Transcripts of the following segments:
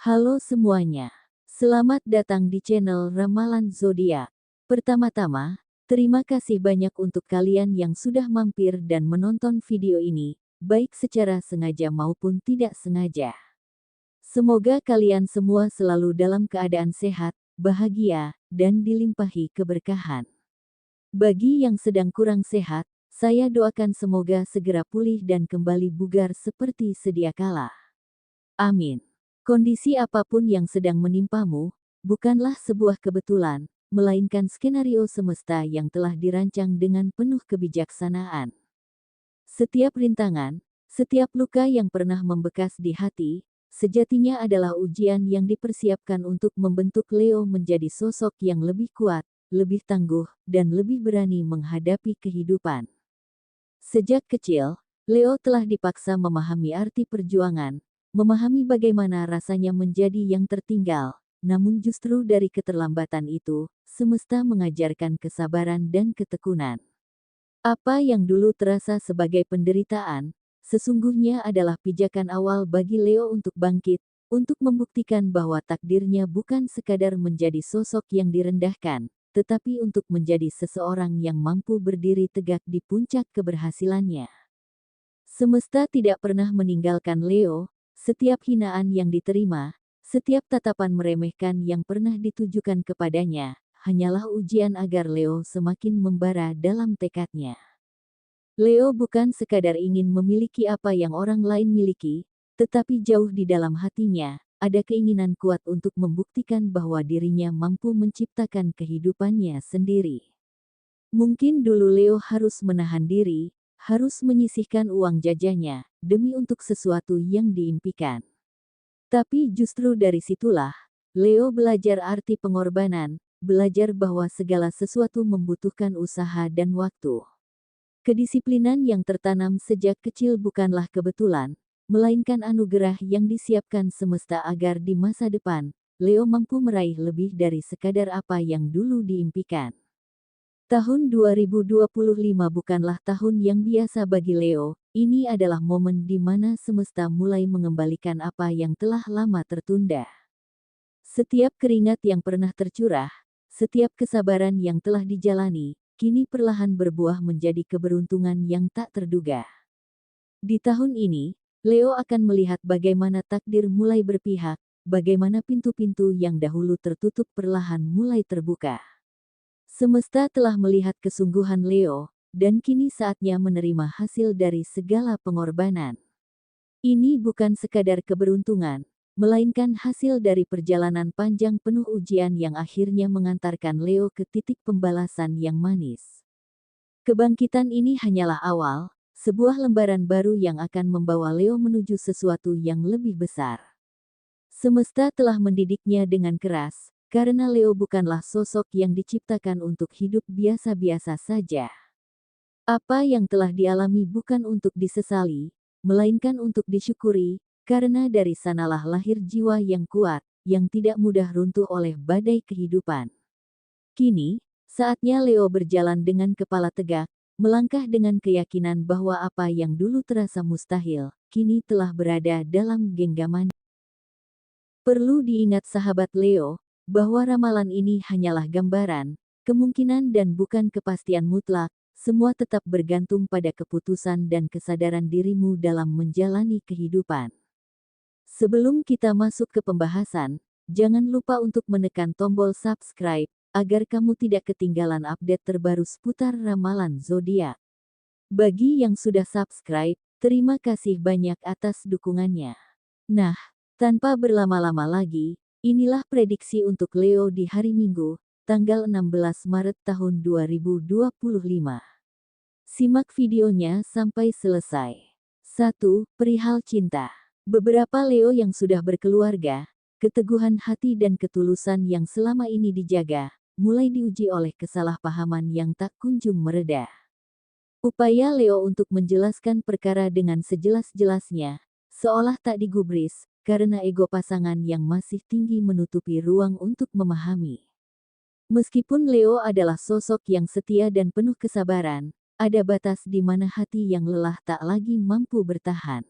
Halo semuanya, selamat datang di channel Ramalan Zodiak. Pertama-tama, terima kasih banyak untuk kalian yang sudah mampir dan menonton video ini, baik secara sengaja maupun tidak sengaja. Semoga kalian semua selalu dalam keadaan sehat, bahagia, dan dilimpahi keberkahan. Bagi yang sedang kurang sehat, saya doakan semoga segera pulih dan kembali bugar seperti sedia kala. Amin. Kondisi apapun yang sedang menimpamu, bukanlah sebuah kebetulan, melainkan skenario semesta yang telah dirancang dengan penuh kebijaksanaan. Setiap rintangan, setiap luka yang pernah membekas di hati, sejatinya adalah ujian yang dipersiapkan untuk membentuk Leo menjadi sosok yang lebih kuat, lebih tangguh, dan lebih berani menghadapi kehidupan. Sejak kecil, Leo telah dipaksa memahami arti perjuangan, memahami bagaimana rasanya menjadi yang tertinggal, namun justru dari keterlambatan itu, semesta mengajarkan kesabaran dan ketekunan. Apa yang dulu terasa sebagai penderitaan, sesungguhnya adalah pijakan awal bagi Leo untuk bangkit, untuk membuktikan bahwa takdirnya bukan sekadar menjadi sosok yang direndahkan, tetapi untuk menjadi seseorang yang mampu berdiri tegak di puncak keberhasilannya. Semesta tidak pernah meninggalkan Leo. Setiap hinaan yang diterima, setiap tatapan meremehkan yang pernah ditujukan kepadanya, hanyalah ujian agar Leo semakin membara dalam tekadnya. Leo bukan sekadar ingin memiliki apa yang orang lain miliki, tetapi jauh di dalam hatinya, ada keinginan kuat untuk membuktikan bahwa dirinya mampu menciptakan kehidupannya sendiri. Mungkin dulu Leo harus menahan diri, harus menyisihkan uang jajannya, demi untuk sesuatu yang diimpikan. Tapi justru dari situlah, Leo belajar arti pengorbanan, belajar bahwa segala sesuatu membutuhkan usaha dan waktu. Kedisiplinan yang tertanam sejak kecil bukanlah kebetulan, melainkan anugerah yang disiapkan semesta agar di masa depan, Leo mampu meraih lebih dari sekadar apa yang dulu diimpikan. Tahun 2025 bukanlah tahun yang biasa bagi Leo, ini adalah momen di mana semesta mulai mengembalikan apa yang telah lama tertunda. Setiap keringat yang pernah tercurah, setiap kesabaran yang telah dijalani, kini perlahan berbuah menjadi keberuntungan yang tak terduga. Di tahun ini, Leo akan melihat bagaimana takdir mulai berpihak, bagaimana pintu-pintu yang dahulu tertutup perlahan mulai terbuka. Semesta telah melihat kesungguhan Leo, dan kini saatnya menerima hasil dari segala pengorbanan. Ini bukan sekadar keberuntungan, melainkan hasil dari perjalanan panjang penuh ujian yang akhirnya mengantarkan Leo ke titik pembalasan yang manis. Kebangkitan ini hanyalah awal, sebuah lembaran baru yang akan membawa Leo menuju sesuatu yang lebih besar. Semesta telah mendidiknya dengan keras, karena Leo bukanlah sosok yang diciptakan untuk hidup biasa-biasa saja. Apa yang telah dialami bukan untuk disesali, melainkan untuk disyukuri, karena dari sanalah lahir jiwa yang kuat, yang tidak mudah runtuh oleh badai kehidupan. Kini, saatnya Leo berjalan dengan kepala tegak, melangkah dengan keyakinan bahwa apa yang dulu terasa mustahil, kini telah berada dalam genggaman. Perlu diingat sahabat Leo, bahwa ramalan ini hanyalah gambaran, kemungkinan dan bukan kepastian mutlak, semua tetap bergantung pada keputusan dan kesadaran dirimu dalam menjalani kehidupan. Sebelum kita masuk ke pembahasan, jangan lupa untuk menekan tombol subscribe, agar kamu tidak ketinggalan update terbaru seputar ramalan zodiak. Bagi yang sudah subscribe, terima kasih banyak atas dukungannya. Nah, tanpa berlama-lama lagi, inilah prediksi untuk Leo di hari Minggu, tanggal 16 Maret tahun 2025. Simak videonya sampai selesai. 1. Perihal cinta. Beberapa Leo yang sudah berkeluarga, keteguhan hati dan ketulusan yang selama ini dijaga, mulai diuji oleh kesalahpahaman yang tak kunjung mereda. Upaya Leo untuk menjelaskan perkara dengan sejelas-jelasnya, seolah tak digubris, karena ego pasangan yang masih tinggi menutupi ruang untuk memahami. Meskipun Leo adalah sosok yang setia dan penuh kesabaran, ada batas di mana hati yang lelah tak lagi mampu bertahan.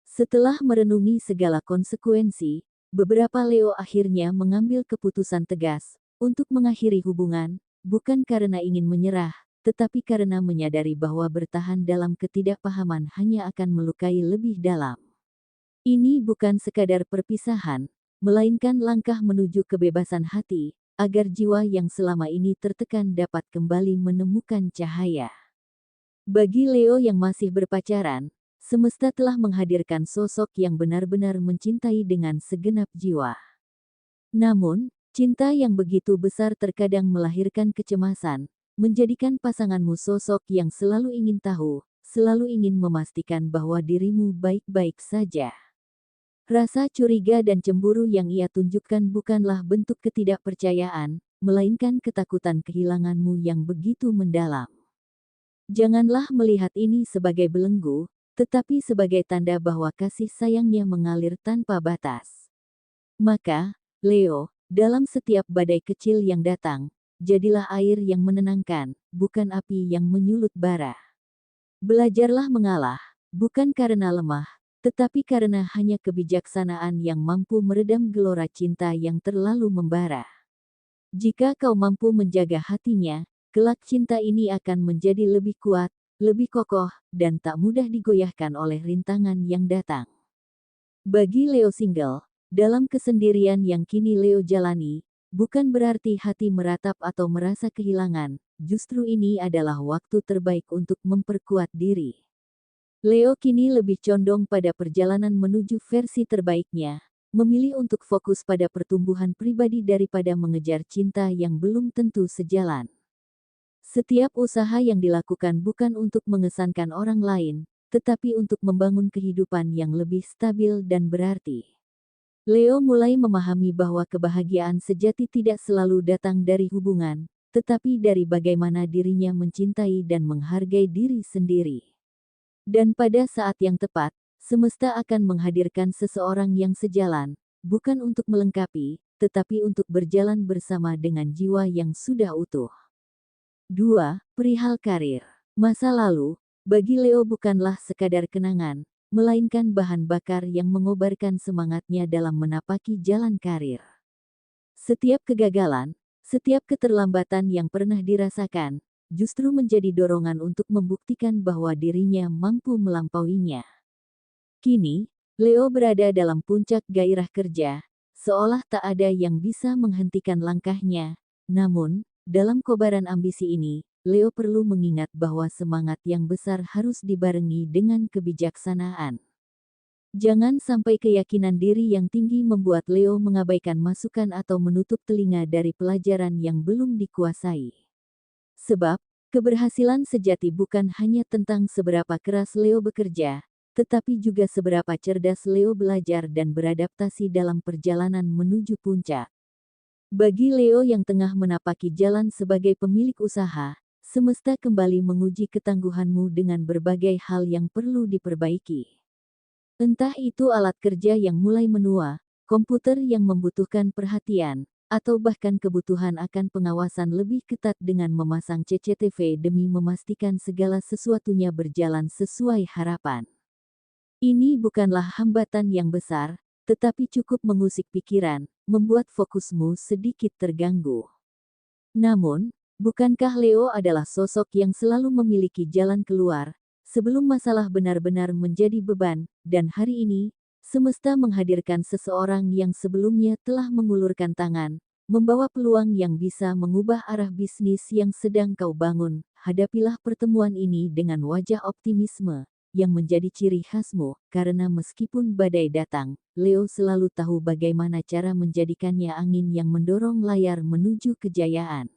Setelah merenungi segala konsekuensi, beberapa Leo akhirnya mengambil keputusan tegas untuk mengakhiri hubungan, bukan karena ingin menyerah, tetapi karena menyadari bahwa bertahan dalam ketidakpahaman hanya akan melukai lebih dalam. Ini bukan sekadar perpisahan, melainkan langkah menuju kebebasan hati, agar jiwa yang selama ini tertekan dapat kembali menemukan cahaya. Bagi Leo yang masih berpacaran, semesta telah menghadirkan sosok yang benar-benar mencintai dengan segenap jiwa. Namun, cinta yang begitu besar terkadang melahirkan kecemasan, menjadikan pasanganmu sosok yang selalu ingin tahu, selalu ingin memastikan bahwa dirimu baik-baik saja. Rasa curiga dan cemburu yang ia tunjukkan bukanlah bentuk ketidakpercayaan, melainkan ketakutan kehilanganmu yang begitu mendalam. Janganlah melihat ini sebagai belenggu, tetapi sebagai tanda bahwa kasih sayangnya mengalir tanpa batas. Maka, Leo, dalam setiap badai kecil yang datang, jadilah air yang menenangkan, bukan api yang menyulut bara. Belajarlah mengalah, bukan karena lemah, tetapi karena hanya kebijaksanaan yang mampu meredam gelora cinta yang terlalu membara. Jika kau mampu menjaga hatinya, kelak cinta ini akan menjadi lebih kuat, lebih kokoh, dan tak mudah digoyahkan oleh rintangan yang datang. Bagi Leo single, dalam kesendirian yang kini Leo jalani, bukan berarti hati meratap atau merasa kehilangan, justru ini adalah waktu terbaik untuk memperkuat diri. Leo kini lebih condong pada perjalanan menuju versi terbaiknya, memilih untuk fokus pada pertumbuhan pribadi daripada mengejar cinta yang belum tentu sejalan. Setiap usaha yang dilakukan bukan untuk mengesankan orang lain, tetapi untuk membangun kehidupan yang lebih stabil dan berarti. Leo mulai memahami bahwa kebahagiaan sejati tidak selalu datang dari hubungan, tetapi dari bagaimana dirinya mencintai dan menghargai diri sendiri. Dan pada saat yang tepat, semesta akan menghadirkan seseorang yang sejalan, bukan untuk melengkapi, tetapi untuk berjalan bersama dengan jiwa yang sudah utuh. 2. Perihal karir. Masa lalu, bagi Leo bukanlah sekadar kenangan, melainkan bahan bakar yang mengobarkan semangatnya dalam menapaki jalan karir. Setiap kegagalan, setiap keterlambatan yang pernah dirasakan, justru menjadi dorongan untuk membuktikan bahwa dirinya mampu melampauinya. Kini, Leo berada dalam puncak gairah kerja, seolah tak ada yang bisa menghentikan langkahnya. Namun, dalam kobaran ambisi ini, Leo perlu mengingat bahwa semangat yang besar harus dibarengi dengan kebijaksanaan. Jangan sampai keyakinan diri yang tinggi membuat Leo mengabaikan masukan atau menutup telinga dari pelajaran yang belum dikuasai. Sebab, keberhasilan sejati bukan hanya tentang seberapa keras Leo bekerja, tetapi juga seberapa cerdas Leo belajar dan beradaptasi dalam perjalanan menuju puncak. Bagi Leo yang tengah menapaki jalan sebagai pemilik usaha, semesta kembali menguji ketangguhanmu dengan berbagai hal yang perlu diperbaiki. Entah itu alat kerja yang mulai menua, komputer yang membutuhkan perhatian, atau bahkan kebutuhan akan pengawasan lebih ketat dengan memasang CCTV demi memastikan segala sesuatunya berjalan sesuai harapan. Ini bukanlah hambatan yang besar, tetapi cukup mengusik pikiran, membuat fokusmu sedikit terganggu. Namun, bukankah Leo adalah sosok yang selalu memiliki jalan keluar, sebelum masalah benar-benar menjadi beban, dan hari ini, semesta menghadirkan seseorang yang sebelumnya telah mengulurkan tangan, membawa peluang yang bisa mengubah arah bisnis yang sedang kau bangun. Hadapilah pertemuan ini dengan wajah optimisme, yang menjadi ciri khasmu, karena meskipun badai datang, Leo selalu tahu bagaimana cara menjadikannya angin yang mendorong layar menuju kejayaan.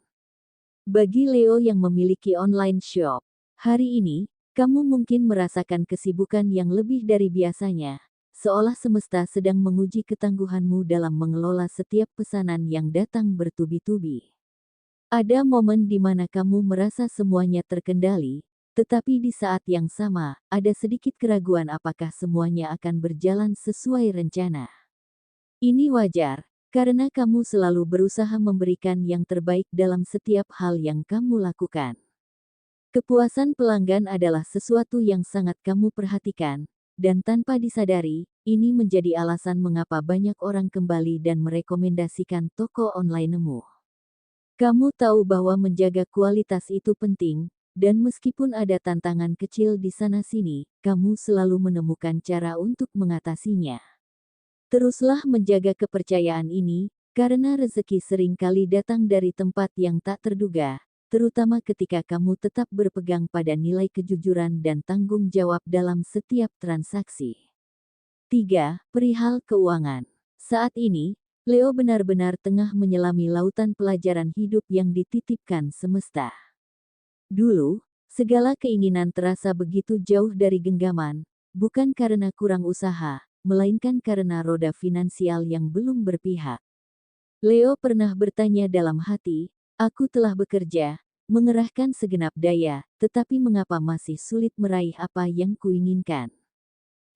Bagi Leo yang memiliki online shop, hari ini, kamu mungkin merasakan kesibukan yang lebih dari biasanya, seolah semesta sedang menguji ketangguhanmu dalam mengelola setiap pesanan yang datang bertubi-tubi. Ada momen di mana kamu merasa semuanya terkendali, tetapi di saat yang sama, ada sedikit keraguan apakah semuanya akan berjalan sesuai rencana. Ini wajar, karena kamu selalu berusaha memberikan yang terbaik dalam setiap hal yang kamu lakukan. Kepuasan pelanggan adalah sesuatu yang sangat kamu perhatikan, dan tanpa disadari, ini menjadi alasan mengapa banyak orang kembali dan merekomendasikan toko onlinemu. Kamu tahu bahwa menjaga kualitas itu penting, dan meskipun ada tantangan kecil di sana-sini, kamu selalu menemukan cara untuk mengatasinya. Teruslah menjaga kepercayaan ini, karena rezeki sering kali datang dari tempat yang tak terduga, terutama ketika kamu tetap berpegang pada nilai kejujuran dan tanggung jawab dalam setiap transaksi. 3. Perihal keuangan. Saat ini, Leo benar-benar tengah menyelami lautan pelajaran hidup yang dititipkan semesta. Dulu, segala keinginan terasa begitu jauh dari genggaman, bukan karena kurang usaha, melainkan karena roda finansial yang belum berpihak. Leo pernah bertanya dalam hati, aku telah bekerja, mengerahkan segenap daya, tetapi mengapa masih sulit meraih apa yang kuinginkan?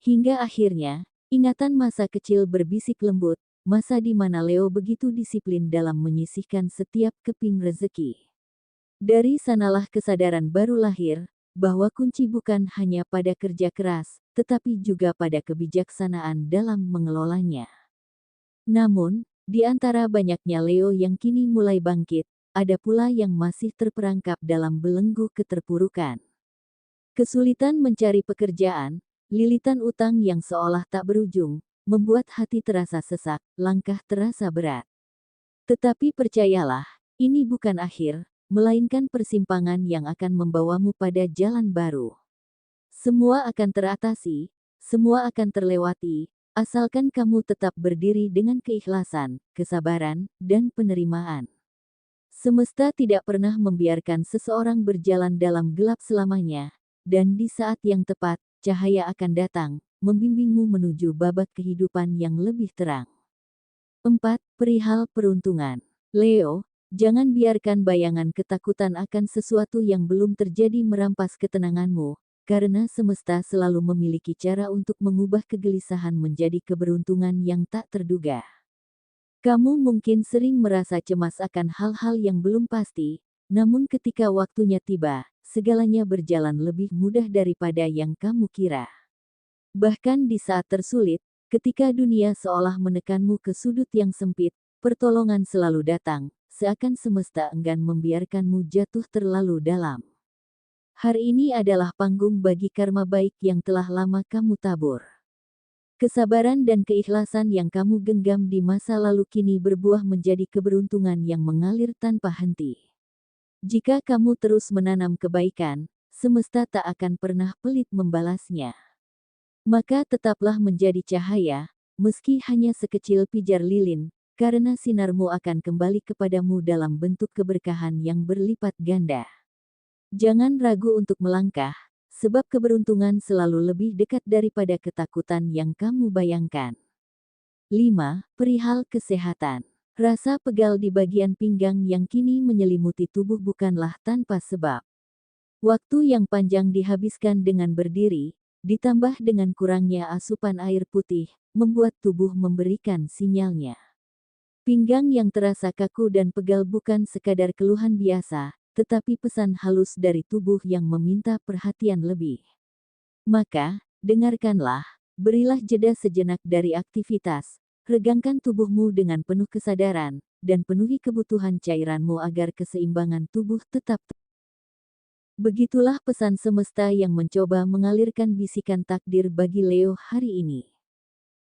Hingga akhirnya, ingatan masa kecil berbisik lembut, masa di mana Leo begitu disiplin dalam menyisihkan setiap keping rezeki. Dari sanalah kesadaran baru lahir, bahwa kunci bukan hanya pada kerja keras, tetapi juga pada kebijaksanaan dalam mengelolanya. Namun, di antara banyaknya Leo yang kini mulai bangkit, ada pula yang masih terperangkap dalam belenggu keterpurukan. Kesulitan mencari pekerjaan, lilitan utang yang seolah tak berujung, membuat hati terasa sesak, langkah terasa berat. Tetapi percayalah, ini bukan akhir, melainkan persimpangan yang akan membawamu pada jalan baru. Semua akan teratasi, semua akan terlewati, asalkan kamu tetap berdiri dengan keikhlasan, kesabaran, dan penerimaan. Semesta tidak pernah membiarkan seseorang berjalan dalam gelap selamanya, dan di saat yang tepat, cahaya akan datang, membimbingmu menuju babak kehidupan yang lebih terang. 4. Perihal peruntungan. Leo, jangan biarkan bayangan ketakutan akan sesuatu yang belum terjadi merampas ketenanganmu, karena semesta selalu memiliki cara untuk mengubah kegelisahan menjadi keberuntungan yang tak terduga. Kamu mungkin sering merasa cemas akan hal-hal yang belum pasti, namun ketika waktunya tiba, segalanya berjalan lebih mudah daripada yang kamu kira. Bahkan di saat tersulit, ketika dunia seolah menekanmu ke sudut yang sempit, pertolongan selalu datang, seakan semesta enggan membiarkanmu jatuh terlalu dalam. Hari ini adalah panggung bagi karma baik yang telah lama kamu tabur. Kesabaran dan keikhlasan yang kamu genggam di masa lalu kini berbuah menjadi keberuntungan yang mengalir tanpa henti. Jika kamu terus menanam kebaikan, semesta tak akan pernah pelit membalasnya. Maka tetaplah menjadi cahaya, meski hanya sekecil pijar lilin, karena sinarmu akan kembali kepadamu dalam bentuk keberkahan yang berlipat ganda. Jangan ragu untuk melangkah, sebab keberuntungan selalu lebih dekat daripada ketakutan yang kamu bayangkan. 5. Perihal kesehatan. Rasa pegal di bagian pinggang yang kini menyelimuti tubuh bukanlah tanpa sebab. Waktu yang panjang dihabiskan dengan berdiri, ditambah dengan kurangnya asupan air putih, membuat tubuh memberikan sinyalnya. Pinggang yang terasa kaku dan pegal bukan sekadar keluhan biasa, tetapi pesan halus dari tubuh yang meminta perhatian lebih. Maka, dengarkanlah, berilah jeda sejenak dari aktivitas, regangkan tubuhmu dengan penuh kesadaran, dan penuhi kebutuhan cairanmu agar keseimbangan tubuh tetap. Begitulah pesan semesta yang mencoba mengalirkan bisikan takdir bagi Leo hari ini.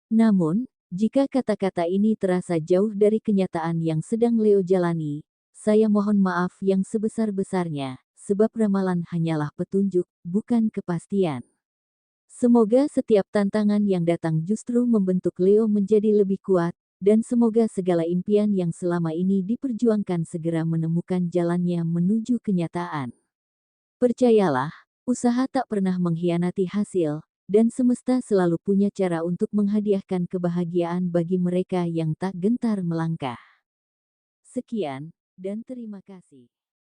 Namun, jika kata-kata ini terasa jauh dari kenyataan yang sedang Leo jalani, saya mohon maaf yang sebesar-besarnya, sebab ramalan hanyalah petunjuk, bukan kepastian. Semoga setiap tantangan yang datang justru membentuk Leo menjadi lebih kuat, dan semoga segala impian yang selama ini diperjuangkan segera menemukan jalannya menuju kenyataan. Percayalah, usaha tak pernah mengkhianati hasil, dan semesta selalu punya cara untuk menghadiahkan kebahagiaan bagi mereka yang tak gentar melangkah. Sekian, dan terima kasih.